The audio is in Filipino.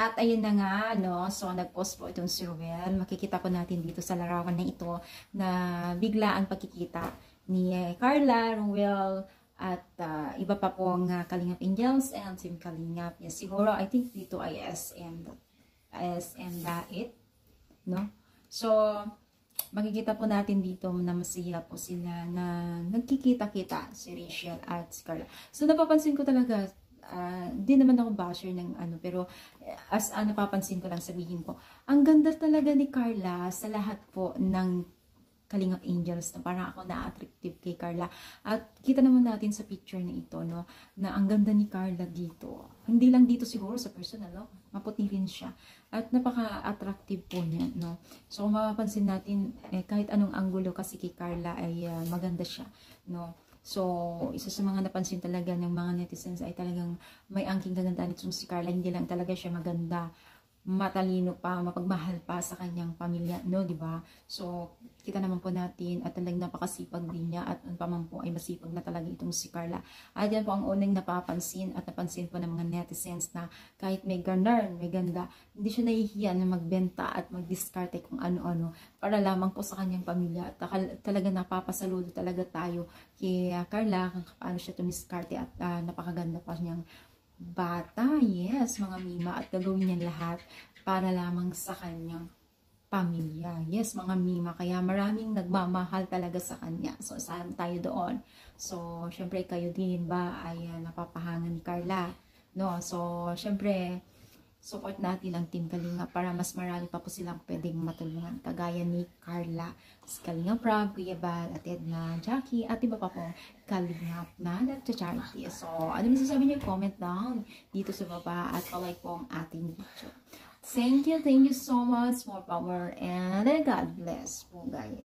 At ayun na nga, no? So, nag-post po itong si Ruel. Makikita po natin dito sa larawan na ito na biglaan pagkikita ni Carla, Ruel, at iba pa pong Kalingap Angels and Team Kalingap. Yes, siguro, I think dito ay SM Dait, no? So, makikita po natin dito na masaya po sila na nagkikita-kita si Rachel at si Carla. So, napapansin ko talaga, di naman ako basher ng ano, pero as napapansin ko lang, sabihin ko, ang ganda talaga ni Carla sa lahat po ng Kalingap Angels, na parang ako na-attractive kay Carla. At kita naman natin sa picture na ito, no, na ang ganda ni Carla dito. Hindi lang dito siguro sa personal, no? Maputi rin siya. At napaka-attractive po niya, no? So, kung mapapansin natin, kahit anong anggulo kasi kay Carla ay maganda siya, no? So, isa sa mga napansin talaga ng mga netizens ay talagang may angking kagandahan itong si Carla. Hindi lang talaga siya maganda, matalino pa, mapagmahal pa sa kanyang pamilya, no, di ba? So, kita naman po natin at talagang napakasipag din niya at pa man po ay masipag na talaga itong si Carla. At yan po ang unang napapansin at napansin po ng mga netizens na kahit may ganar, may ganda, hindi siya nahihiya na magbenta at magdiskarte kung ano-ano para lamang po sa kanyang pamilya. At talaga napapasaludo talaga tayo kay Carla kung paano siya tumiskarte at napakaganda pa niyang bata. Yes, mga mima, at gagawin niya lahat para lamang sa kanyang pamilya. Yes, mga mima, kaya maraming nagmamahal talaga sa kanya. So, saan tayo doon? So, syempre kayo din ba ay napapahangan ni Carla? No? So, syempre, support natin ang Team Kalingap para mas marami pa po silang pwedeng matulungan. Kagaya ni Carla, si Kalingap Rob, Kuya Bal, at Edna, Jackie, at iba pa po Kalingap na nagcha-charity. So, ano masasabi niyo? Comment down dito sa baba at palike po ang ating video. Thank you so much. More power and God bless po guys.